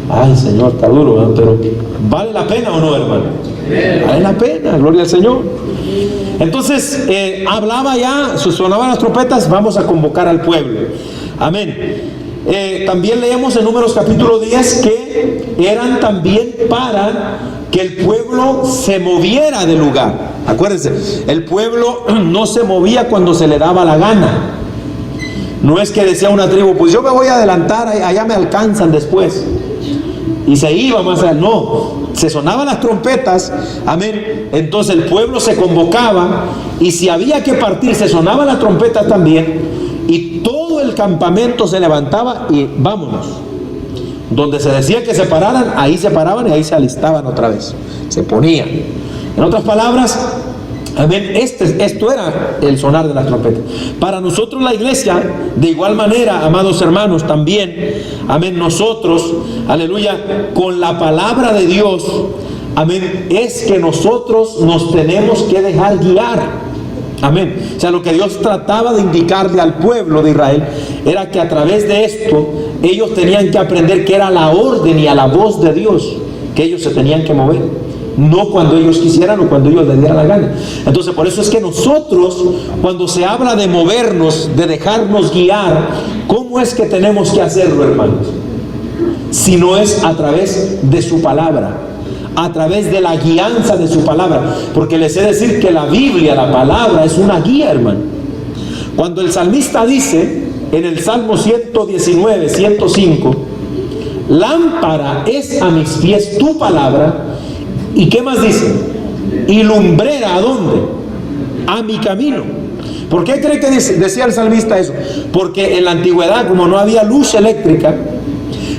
Ay, Señor, está duro, ¿verdad? Pero ¿vale la pena o no, hermano? Vale la pena, gloria al Señor. Entonces, hablaba ya, sonaban las trompetas, vamos a convocar al pueblo. Amén. También leemos en Números capítulo 10 que eran también para que el pueblo se moviera del lugar. Acuérdense, el pueblo no se movía cuando se le daba la gana. No es que decía una tribu, pues yo me voy a adelantar, allá me alcanzan después. Y se iba más allá. No, se sonaban las trompetas, amén. Entonces el pueblo se convocaba y si había que partir, se sonaban las trompetas también. Y todo el campamento se levantaba y vámonos. Donde se decía que se pararan, ahí se paraban y ahí se alistaban otra vez. Se ponían. En otras palabras, amén, esto era el sonar de las trompetas. Para nosotros la iglesia, de igual manera, amados hermanos, también, amén, nosotros, aleluya, con la palabra de Dios, amén, es que nosotros nos tenemos que dejar guiar. Amén. O sea, lo que Dios trataba de indicarle al pueblo de Israel era que a través de esto ellos tenían que aprender que era la orden y a la voz de Dios que ellos se tenían que mover, no cuando ellos quisieran o cuando ellos les dieran la gana. Entonces por eso es que nosotros, cuando se habla de movernos, de dejarnos guiar, ¿cómo es que tenemos que hacerlo, hermanos? Si no es a través de su palabra, a través de la guianza de su palabra, porque les he de decir que la Biblia, la palabra, es una guía, hermano. Cuando el salmista dice en el Salmo 119, 105, lámpara es a mis pies tu palabra, ¿y qué más dice? Y lumbrera, ¿a dónde? A mi camino. ¿Por qué cree que decía el salmista eso? Porque en la antigüedad, como no había luz eléctrica,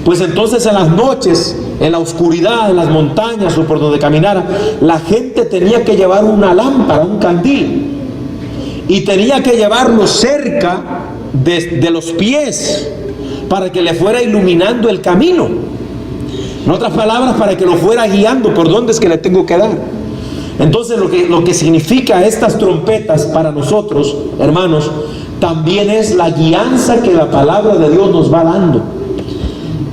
pues entonces en las noches, en la oscuridad, en las montañas o por donde caminara, la gente tenía que llevar una lámpara, un candil, y tenía que llevarlo cerca de los pies para que le fuera iluminando el camino. En otras palabras, para que lo fuera guiando por dónde es que le tengo que dar. Entonces lo que significa estas trompetas para nosotros, hermanos, también es la guianza que la palabra de Dios nos va dando.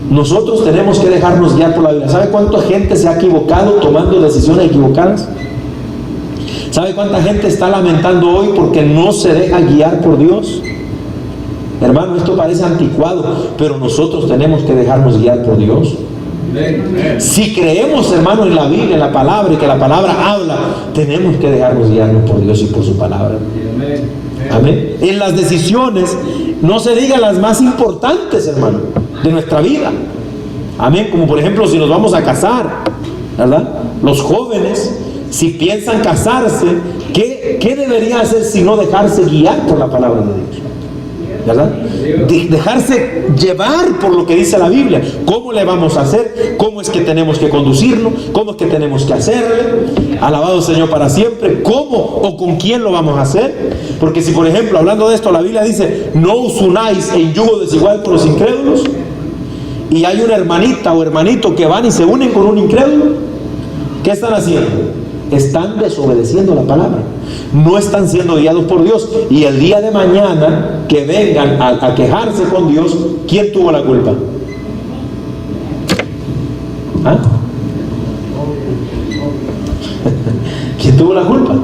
Nosotros tenemos que dejarnos guiar por la Biblia. ¿Sabe cuánta gente se ha equivocado tomando decisiones equivocadas? ¿Sabe cuánta gente está lamentando hoy porque no se deja guiar por Dios? Hermano, esto parece anticuado, pero nosotros tenemos que dejarnos guiar por Dios. Si creemos, hermano, en la Biblia, en la palabra, y que la palabra habla, tenemos que dejarnos guiarnos por Dios y por su palabra. Amén. En las decisiones, no se digan las más importantes, hermano, de nuestra vida. Amén. Como por ejemplo, si nos vamos a casar, ¿verdad? Los jóvenes, si piensan casarse, ¿qué debería hacer si no dejarse guiar por la palabra de Dios? ¿Verdad? Dejarse llevar por lo que dice la Biblia. ¿Cómo le vamos a hacer? ¿Cómo es que tenemos que conducirlo? ¿Cómo es que tenemos que hacerle? Alabado Señor para siempre. ¿Cómo o con quién lo vamos a hacer? Porque si por ejemplo, hablando de esto, la Biblia dice, no os unáis en yugo desigual con los incrédulos, y hay una hermanita o hermanito que van y se unen con un incrédulo, ¿Qué están haciendo? Están desobedeciendo la palabra. No están siendo guiados por Dios. Y el día de mañana que vengan a quejarse con Dios, ¿quién tuvo la culpa? ¿Ah? ¿Quién tuvo la culpa?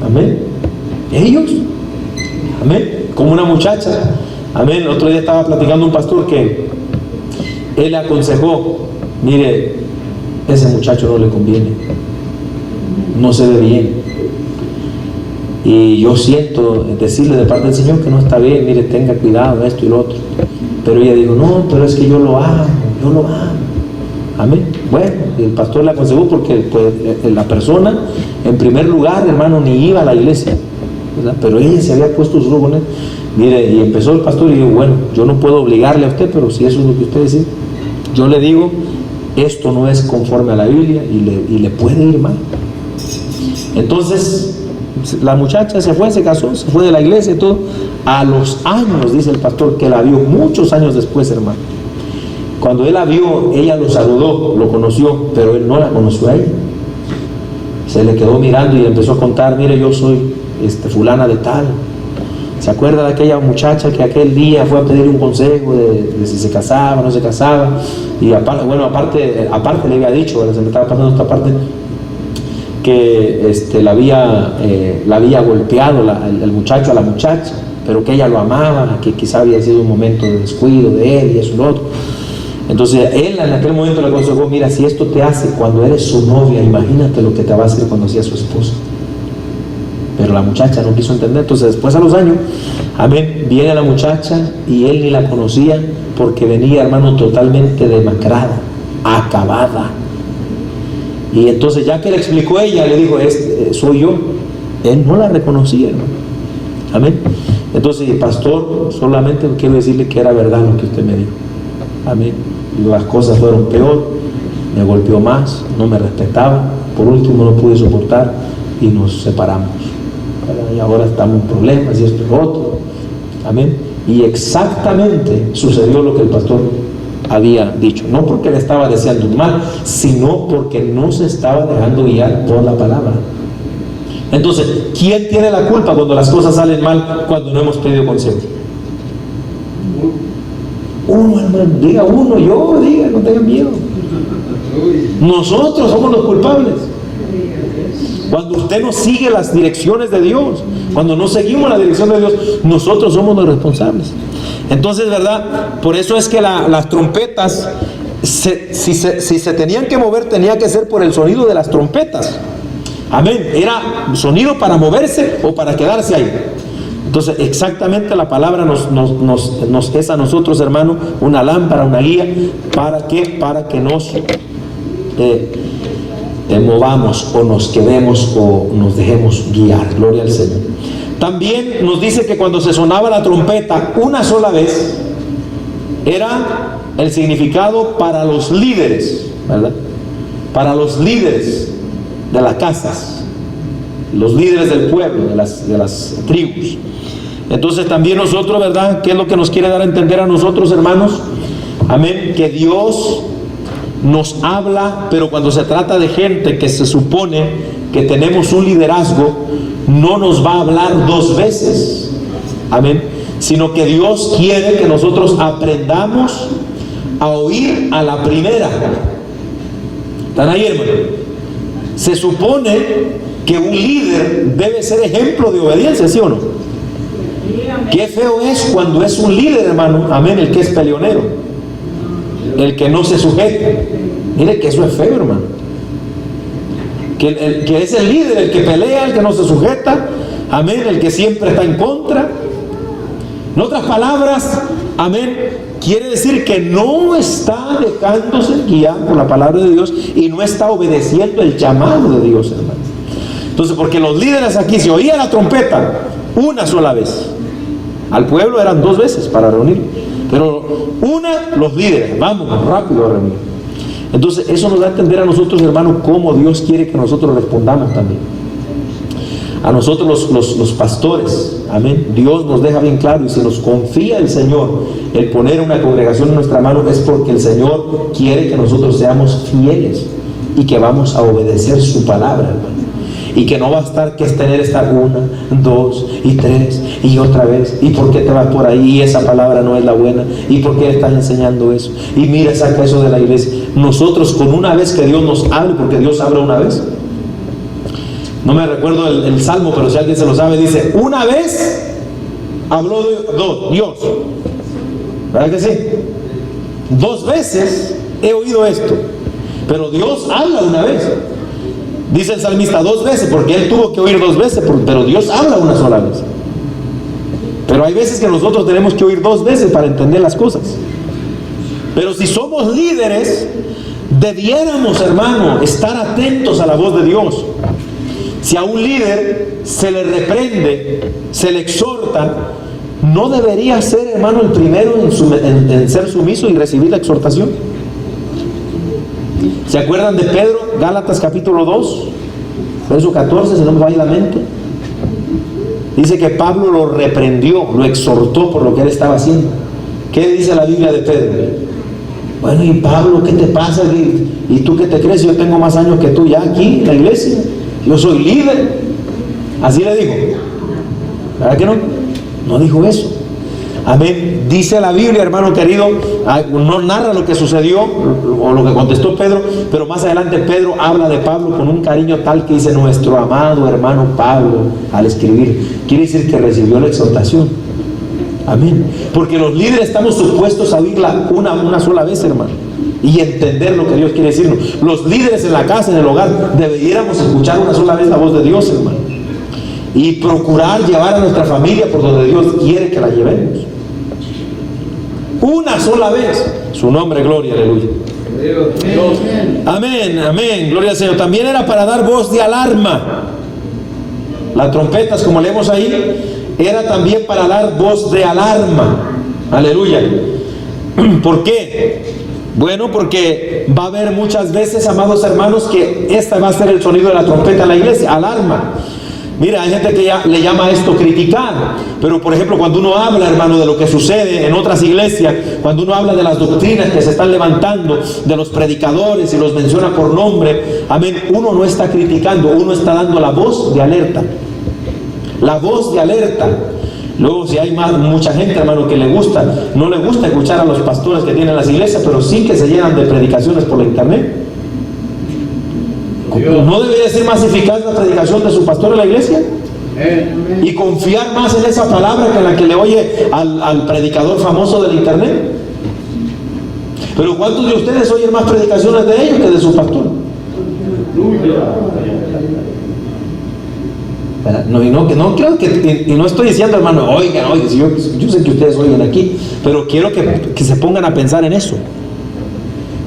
Amén. Ellos. Amén. Como una muchacha. Amén. El otro día estaba platicando un pastor que él le aconsejó: mire, ese muchacho no le conviene, no se ve bien. Y yo siento decirle de parte del Señor que no está bien, mire, tenga cuidado, esto y lo otro. Pero ella dijo: no, pero es que yo lo amo. Amén. Bueno, el pastor le aconsejó porque pues, la persona, en primer lugar, hermano, ni iba a la iglesia, ¿verdad? Pero ella se había puesto su robo. Mire, y empezó el pastor y dijo: bueno, yo no puedo obligarle a usted, pero si eso es lo que usted dice, yo le digo, esto no es conforme a la Biblia y le puede ir mal. Entonces, la muchacha se fue, se casó, se fue de la iglesia y todo. A los años, dice el pastor, que la vio, muchos años después, hermano. Cuando él la vio, ella lo saludó, lo conoció, pero él no la conoció a ella. Se le quedó mirando y le empezó a contar: mire, yo soy fulana de tal. ¿Se acuerda de aquella muchacha que aquel día fue a pedir un consejo de si se casaba o no se casaba? Y aparte le había dicho, se me estaba pasando esta parte, que la había golpeado el muchacho a la muchacha, pero que ella lo amaba, que quizá había sido un momento de descuido de él y eso y lo otro. Entonces él en aquel momento le aconsejó: mira, si esto te hace cuando eres su novia, imagínate lo que te va a hacer cuando seas su esposa. Pero la muchacha no quiso entender. Entonces después, a los años, amén, viene la muchacha y él ni la conocía, porque venía, hermano, totalmente demacrada, acabada. Y entonces, ya que le explicó ella, le dijo: soy yo. Él no la reconocía, hermano. Amén. Entonces, pastor, solamente quiero decirle que era verdad lo que usted me dijo. Amén. Las cosas fueron peor, me golpeó más, no me respetaba, por último no pude soportar y nos separamos. Y ahora estamos en problemas y esto y lo otro. Amén. Y exactamente sucedió lo que el pastor había dicho. No porque le estaba deseando mal, sino porque no se estaba dejando guiar por la palabra. Entonces, ¿quién tiene la culpa cuando las cosas salen mal, cuando no hemos pedido consejo? Uno, hermano. Diga uno, yo, diga, no tengan miedo. Nosotros somos los culpables. Cuando usted no sigue las direcciones de Dios, cuando no seguimos la dirección de Dios, nosotros somos los responsables. Entonces, ¿verdad? Por eso es que las trompetas, si se tenían que mover, tenía que ser por el sonido de las trompetas. Amén. Era sonido para moverse o para quedarse ahí. Entonces, exactamente la palabra nos es a nosotros, hermano, una lámpara, una guía. ¿Para qué? Para que nos movamos o nos quedemos o nos dejemos guiar. Gloria al Señor. También nos dice que cuando se sonaba la trompeta una sola vez, era el significado para los líderes, ¿verdad? Para los líderes de las casas, los líderes del pueblo, de las tribus. Entonces también nosotros, ¿verdad? ¿Qué es lo que nos quiere dar a entender a nosotros, hermanos? Amén. Que Dios nos habla, pero cuando se trata de gente que se supone que tenemos un liderazgo, no nos va a hablar dos veces. Amén. Sino que Dios quiere que nosotros aprendamos a oír a la primera. ¿Están ahí, hermano? Se supone que un líder debe ser ejemplo de obediencia, ¿sí o no? Qué feo es cuando es un líder, hermano, amén, el que es peleonero, el que no se sujeta. Mire que eso es feo, hermano. Que es el líder, el que pelea, el que no se sujeta, amén, el que siempre está en contra. En otras palabras, amén, quiere decir que no está dejándose guiar por la palabra de Dios y no está obedeciendo el llamado de Dios, hermano. Entonces, porque los líderes aquí, se oía la trompeta una sola vez. Al pueblo eran dos veces para reunir, pero una, los líderes, vamos rápido a reunir. Entonces eso nos da a entender a nosotros, hermanos, cómo Dios quiere que nosotros respondamos también. A nosotros los pastores, amén, Dios nos deja bien claro, y si nos confía el Señor el poner una congregación en nuestra mano, es porque el Señor quiere que nosotros seamos fieles y que vamos a obedecer su palabra, hermano. Y que no va a estar que es tener estar 1, 2 y 3 y otra vez. ¿Y por qué te vas por ahí? Y esa palabra no es la buena. ¿Y por qué estás enseñando eso? Y mira, saca eso de la iglesia. Nosotros con una vez que Dios nos hable, porque Dios habla una vez. No me recuerdo el salmo, pero si alguien se lo sabe, dice: una vez habló Dios. ¿Verdad que sí? 2 veces he oído esto. Pero Dios habla una vez. Dice el salmista 2 veces, porque él tuvo que oír 2 veces, pero Dios habla una sola vez. Pero hay veces que nosotros tenemos que oír 2 veces para entender las cosas. Pero si somos líderes, debiéramos, hermano, estar atentos a la voz de Dios. Si a un líder se le reprende, se le exhorta, ¿no debería ser, hermano, el primero en ser sumiso y recibir la exhortación? ¿Se acuerdan de Pedro? Gálatas capítulo 2, verso 14, si no me vaya la mente. Dice que Pablo lo reprendió, lo exhortó por lo que él estaba haciendo. ¿Qué dice la Biblia de Pedro? Bueno, y Pablo, ¿qué te pasa? ¿Y tú qué te crees? Yo tengo más años que tú ya aquí en la iglesia. Yo soy líder. Así le dijo. ¿Verdad que no? No dijo eso. Amén. Dice la Biblia, hermano querido, no narra lo que sucedió o lo que contestó Pedro, pero más adelante Pedro habla de Pablo con un cariño tal que dice: nuestro amado hermano Pablo, al escribir. Quiere decir que recibió la exhortación. Amén. Porque los líderes estamos supuestos a oírla una sola vez, hermano, y entender lo que Dios quiere decirnos. Los líderes en la casa, en el hogar, deberíamos escuchar una sola vez la voz de Dios, hermano, y procurar llevar a nuestra familia por donde Dios quiere que la llevemos. Una sola vez. Su nombre, gloria, aleluya. Amén, amén, gloria al Señor. También era para dar voz de alarma. Las trompetas, como leemos ahí, era también para dar voz de alarma. Aleluya. ¿Por qué? Bueno, porque va a haber muchas veces, amados hermanos, que esta va a ser el sonido de la trompeta en la iglesia, alarma. Mira, hay gente que ya le llama a esto criticar, pero por ejemplo cuando uno habla, hermano, de lo que sucede en otras iglesias, cuando uno habla de las doctrinas que se están levantando, de los predicadores y los menciona por nombre, amén, uno no está criticando, uno está dando la voz de alerta. La voz de alerta. Luego, si hay mucha gente, hermano, que no le gusta escuchar a los pastores que tienen las iglesias, pero sí que se llenan de predicaciones por la internet. ¿No debería ser más eficaz la predicación de su pastor en la iglesia? Y confiar más en esa palabra que en la que le oye al predicador famoso del internet. Pero ¿cuántos de ustedes oyen más predicaciones de ellos que de su pastor? No creo que, y no estoy diciendo, hermano, oigan, yo sé que ustedes oyen aquí, pero quiero que se pongan a pensar en eso.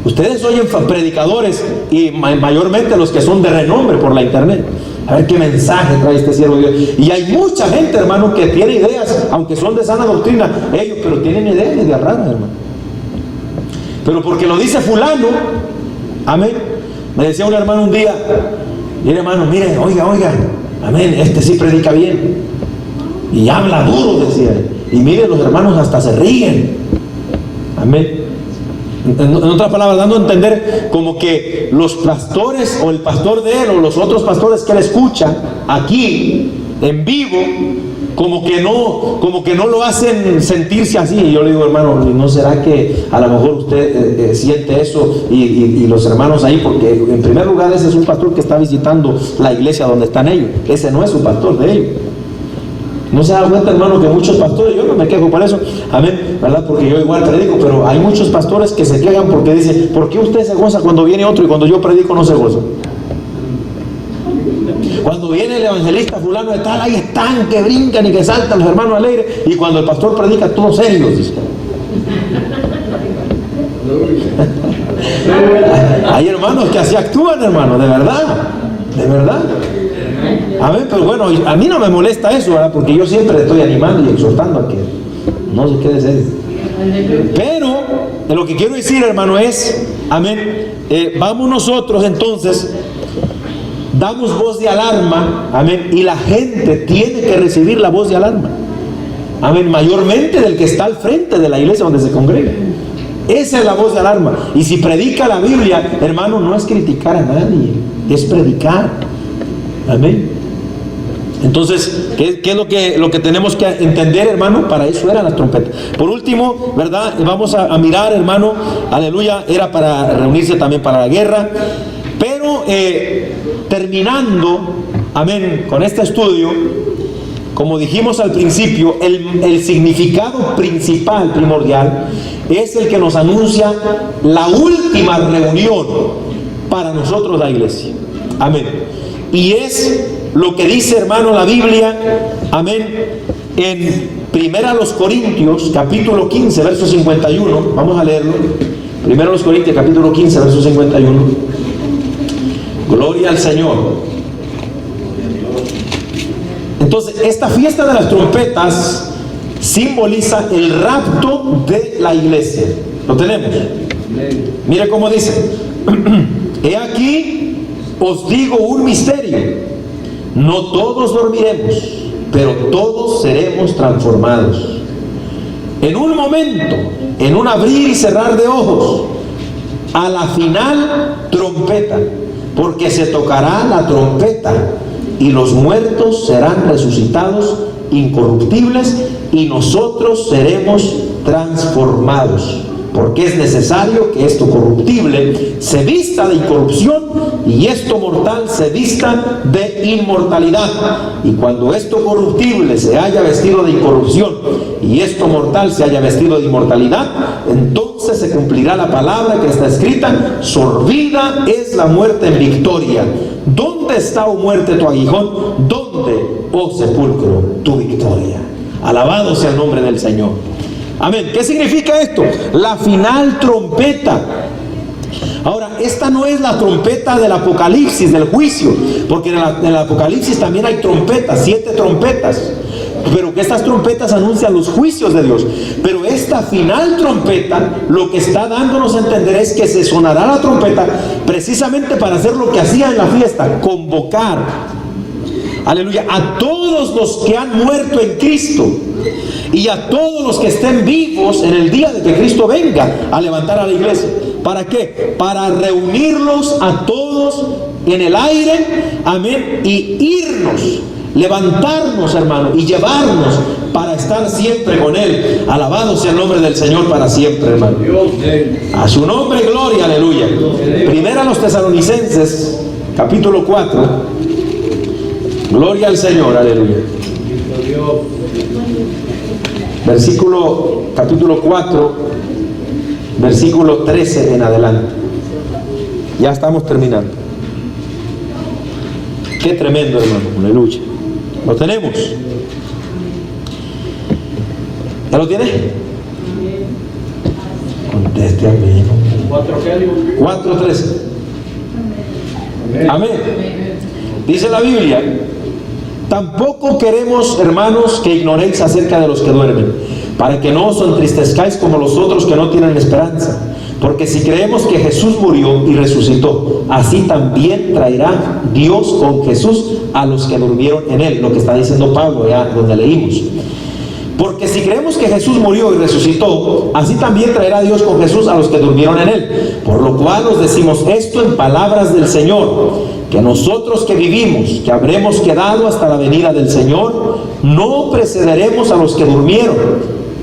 Ustedes oyen predicadores, y mayormente los que son de renombre por la internet. A ver qué mensaje trae este siervo de Dios. Y hay mucha gente, hermano, que tiene ideas, aunque son de sana doctrina, ellos, pero tienen ideas de raras, hermano. Pero porque lo dice fulano, amén. Me decía un hermano un día: mire, hermano, mire, oiga, amén, este sí predica bien. Y habla duro, decía él. Y mire, los hermanos hasta se ríen. Amén. En otras palabras, dando a entender como que los pastores o el pastor de él o los otros pastores que él escucha aquí en vivo, como que no lo hacen sentirse así. Y yo le digo: hermano, ¿no será que a lo mejor usted siente eso y los hermanos ahí? Porque en primer lugar, ese es un pastor que está visitando la iglesia donde están ellos. Ese no es un pastor de ellos. ¿No se da cuenta, hermano, que muchos pastores, yo no me quejo por eso, amén, ¿verdad? Porque yo igual predico, pero hay muchos pastores que se quejan porque dicen: ¿por qué usted se goza cuando viene otro y cuando yo predico no se goza? Cuando viene el evangelista fulano de tal, ahí están que brincan y que saltan los hermanos alegres, y cuando el pastor predica, todos serios, dice. Hay hermanos que así actúan, hermano, de verdad. Amén, pero bueno, a mí no me molesta eso, ¿verdad? Porque yo siempre estoy animando y exhortando a que no se quede serio. Pero lo que quiero decir, hermano, es, amén, vamos nosotros entonces, damos voz de alarma, amén, y la gente tiene que recibir la voz de alarma, amén, mayormente del que está al frente de la iglesia donde se congrega. Esa es la voz de alarma. Y si predica la Biblia, hermano, no es criticar a nadie, es predicar. Amén. Entonces, ¿qué es lo que tenemos que entender, hermano? Para eso eran las trompetas. Por último, ¿verdad? Vamos a mirar, hermano, aleluya, era para reunirse también para la guerra. Pero terminando, amén, con este estudio, como dijimos al principio, el significado principal, primordial, es el que nos anuncia la última reunión para nosotros, la iglesia. Amén. Y es lo que dice, hermano, la Biblia, amén, en 1 Corintios, capítulo 15, verso 51. Vamos a leerlo. 1 Corintios, capítulo 15, verso 51. Gloria al Señor. Entonces, esta fiesta de las trompetas simboliza el rapto de la iglesia. ¿Lo tenemos? Mire cómo dice: he aquí, os digo un misterio. No todos dormiremos, pero todos seremos transformados. En un momento, en un abrir y cerrar de ojos, a la final trompeta, porque se tocará la trompeta y los muertos serán resucitados incorruptibles y nosotros seremos transformados. Porque es necesario que esto corruptible se vista de incorrupción y esto mortal se vista de inmortalidad. Y cuando esto corruptible se haya vestido de incorrupción y esto mortal se haya vestido de inmortalidad, entonces se cumplirá la palabra que está escrita: sorbida es la muerte en victoria. ¿Dónde está, oh muerte, tu aguijón? ¿Dónde, oh sepulcro, tu victoria? Alabado sea el nombre del Señor. Amén. ¿Qué significa esto? La final trompeta. Ahora, esta no es la trompeta del Apocalipsis, del juicio, porque en el Apocalipsis también hay trompetas, 7 trompetas, pero que estas trompetas anuncian los juicios de Dios. Pero esta final trompeta, lo que está dándonos a entender es que se sonará la trompeta precisamente para hacer lo que hacía en la fiesta: convocar, aleluya, a todos los que han muerto en Cristo y a todos los que estén vivos en el día de que Cristo venga a levantar a la iglesia. ¿Para qué? Para reunirlos a todos en el aire, amén, y irnos, levantarnos, hermano, y llevarnos para estar siempre con Él. Alabado sea el nombre del Señor para siempre, hermano. A su nombre, gloria, aleluya. Primera a los Tesalonicenses, capítulo 4. Gloria al Señor, aleluya. Capítulo 4, versículo 13 en adelante. Ya estamos terminando. Qué tremendo, hermano, aleluya. ¿Lo tenemos? ¿Ya lo tiene? Conteste amén. 4:13. Amén. Dice la Biblia: tampoco queremos, hermanos, que ignoréis acerca de los que duermen, para que no os entristezcáis como los otros que no tienen esperanza. Porque si creemos que Jesús murió y resucitó, así también traerá Dios con Jesús a los que durmieron en Él. Lo que está diciendo Pablo, ya donde leímos. Porque si creemos que Jesús murió y resucitó, así también traerá Dios con Jesús a los que durmieron en Él. Por lo cual os decimos esto en palabras del Señor: que nosotros que vivimos, que habremos quedado hasta la venida del Señor, no precederemos a los que durmieron.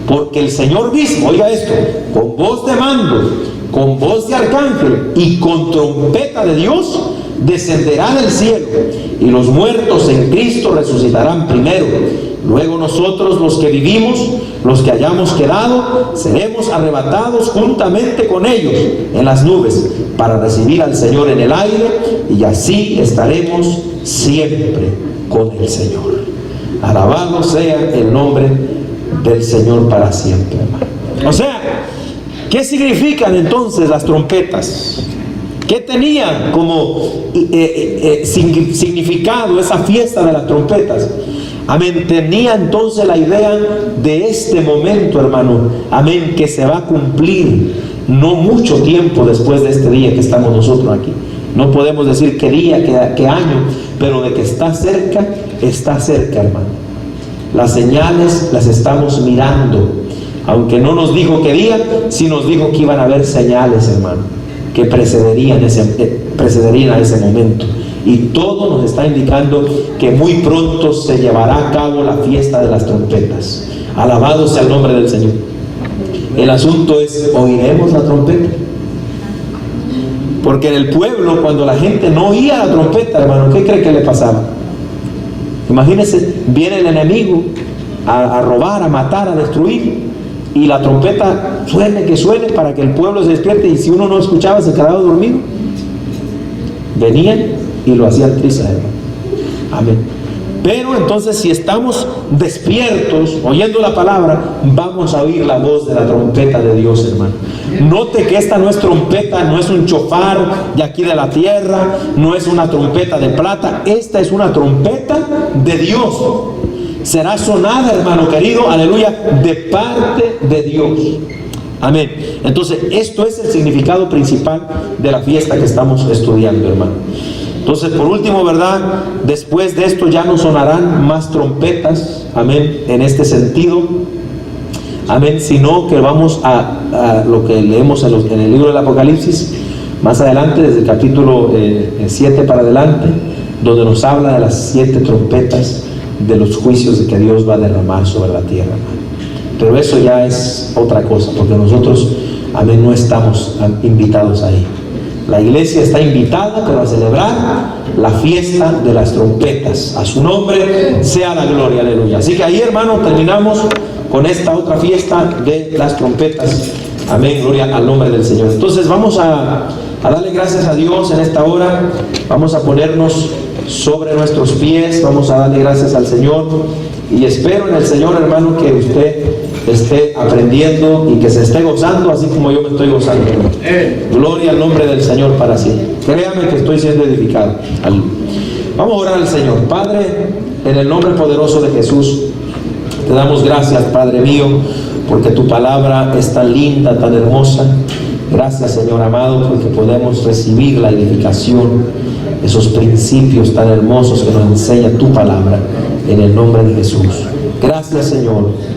Porque el Señor mismo, oiga esto, con voz de mando, con voz de arcángel y con trompeta de Dios, descenderá del cielo, y los muertos en Cristo resucitarán primero. Luego nosotros, los que vivimos, los que hayamos quedado, seremos arrebatados juntamente con ellos en las nubes para recibir al Señor en el aire, y así estaremos siempre con el Señor. Alabado sea el nombre del Señor para siempre, hermano. O sea, ¿qué significan entonces las trompetas? ¿Qué tenía como significado esa fiesta de las trompetas? Amén. Tenía entonces la idea de este momento, hermano, amén, que se va a cumplir no mucho tiempo después de este día que estamos nosotros aquí. No podemos decir qué día, qué año, pero de que está cerca, hermano. Las señales las estamos mirando. Aunque no nos dijo qué día, sí nos dijo que iban a haber señales, hermano, que precederían a ese momento. Y todo nos está indicando que muy pronto se llevará a cabo la fiesta de las trompetas. Alabado sea el nombre del Señor. El asunto es, ¿oiremos la trompeta? Porque en el pueblo, cuando la gente no oía la trompeta, hermano, ¿qué cree que le pasaba? Imagínense, viene el enemigo a robar, a matar, a destruir, y la trompeta suene que suene para que el pueblo se despierte, y si uno no escuchaba se quedaba dormido. Venían y lo hacían trizas, hermano. Amén. Pero entonces, si estamos despiertos, oyendo la palabra, vamos a oír la voz de la trompeta de Dios, hermano. Note que esta no es trompeta, no es un chofar de aquí de la tierra, no es una trompeta de plata, esta es una trompeta de Dios. Será sonada, hermano querido, aleluya, de parte de Dios. Amén. Entonces, esto es el significado principal de la fiesta que estamos estudiando, hermano. Entonces, por último, ¿verdad? Después de esto ya no sonarán más trompetas, amén, en este sentido, amén, sino que vamos a lo que leemos en el libro del Apocalipsis, más adelante, desde el capítulo 7 para adelante, donde nos habla de las 7 trompetas de los juicios que Dios va a derramar sobre la tierra, amén. Pero eso ya es otra cosa, porque nosotros, amén, no estamos invitados ahí. La iglesia está invitada, pero a celebrar la fiesta de las trompetas. A su nombre sea la gloria, aleluya. Así que ahí, hermano, terminamos con esta otra fiesta de las trompetas. Amén, gloria al nombre del Señor. Entonces vamos a darle gracias a Dios en esta hora. Vamos a ponernos sobre nuestros pies, vamos a darle gracias al Señor. Y espero en el Señor, hermano, que usted esté aprendiendo y que se esté gozando así como yo me estoy gozando. Gloria al nombre del Señor para siempre. Créame que estoy siendo edificado. Vamos a orar al Señor. Padre, en el nombre poderoso de Jesús, te damos gracias, Padre mío, porque tu palabra es tan linda, tan hermosa. Gracias, Señor amado, porque podemos recibir la edificación, esos principios tan hermosos que nos enseña tu palabra, en el nombre de Jesús. Gracias, Señor.